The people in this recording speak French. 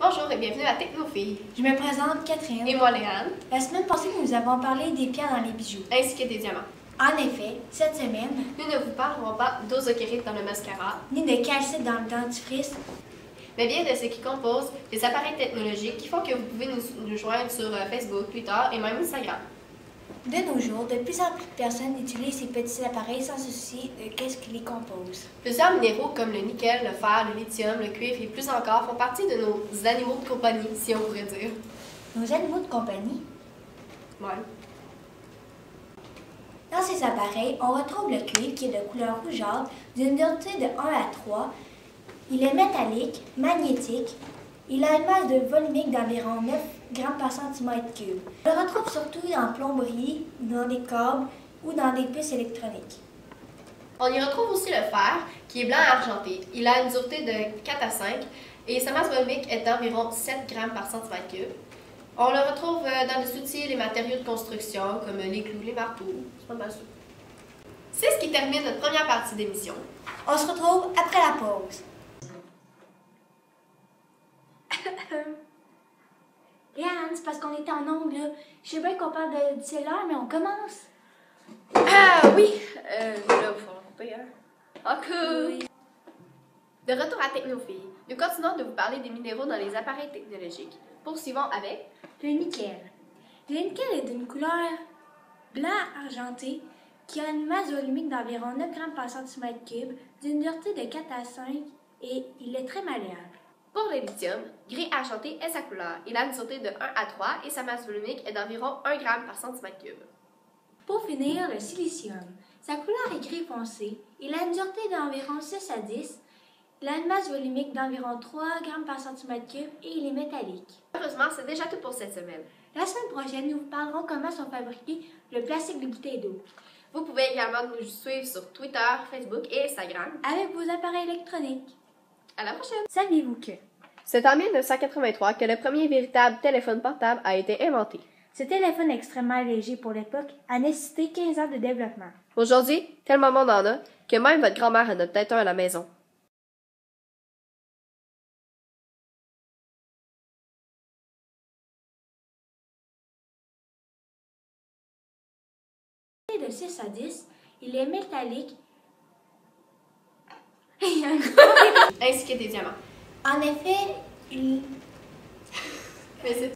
Bonjour et bienvenue à Technofilles. Je me présente Catherine. Et moi Léane. La semaine passée, nous avons parlé des pierres dans les bijoux. Ainsi que des diamants. En effet, cette semaine, Nous ne vous parlerons pas d'osokérite dans le mascara, ni de calcite dans le dentifrice, mais bien de ce qui compose les appareils technologiques qui font que vous pouvez nous joindre sur Facebook, Twitter et même Instagram. de nos jours, de plus en plus de personnes utilisent ces petits appareils sans se soucier de qu'est-ce qui les compose. Plusieurs minéraux comme le nickel, le fer, le lithium, le cuivre et plus encore font partie de nos animaux de compagnie, si on pourrait dire. Nos animaux de compagnie, Ouais. dans ces appareils, on retrouve le cuivre qui est de couleur rougeâtre, d'une dureté de 1 à 3. Il est métallique, magnétique. Il a une masse de volumique d'environ 9 grammes par centimètre cube. On le retrouve surtout en plomberie, dans des câbles ou dans des puces électroniques. On y retrouve aussi le fer, qui est blanc et argenté. Il a une dureté de 4 à 5 et sa masse volumique est d'environ 7 grammes par centimètre cube. On le retrouve dans les outils et les matériaux de construction, comme les clous, les marteaux. C'est pas mal ça. C'est ce qui termine notre première partie d'émission. On se retrouve après la pause. Léane, c'est parce qu'on était en ongle, là. Je sais bien qu'on parle de cellulaire, mais on commence. Ah oui! Là, il faut le couper, hein? Ok! Oui. De retour à Technofilles, nous continuons de vous parler des minéraux dans les appareils technologiques. Poursuivons avec Le nickel. Le nickel est d'une couleur blanc argenté qui a une masse volumique d'environ 9 grammes par centimètre cube, d'une dureté de 4 à 5 et il est très malléable. Pour le lithium, gris argenté est sa couleur. Il a une dureté de 1 à 3 et sa masse volumique est d'environ 1 g par centimètre cube. Pour finir, le silicium. Sa couleur est gris foncé. Il a une dureté d'environ 6 à 10. Il a une masse volumique d'environ 3 g par centimètre cube et il est métallique. Heureusement, c'est déjà tout pour cette semaine. La semaine prochaine, nous vous parlerons comment sont fabriqués le plastique de bouteille d'eau Vous pouvez également nous suivre sur Twitter, Facebook et Instagram. avec vos appareils électroniques. À la prochaine! Saviez-vous que C'est en 1983 que le premier véritable téléphone portable a été inventé. ce téléphone extrêmement léger pour l'époque a nécessité 15 ans de développement? Aujourd'hui, tellement de monde en a que même votre grand-mère en a peut-être un à la maison. De 6 à 10, il est métallique. Ainsi que des diamants. En effet, il Mais c'est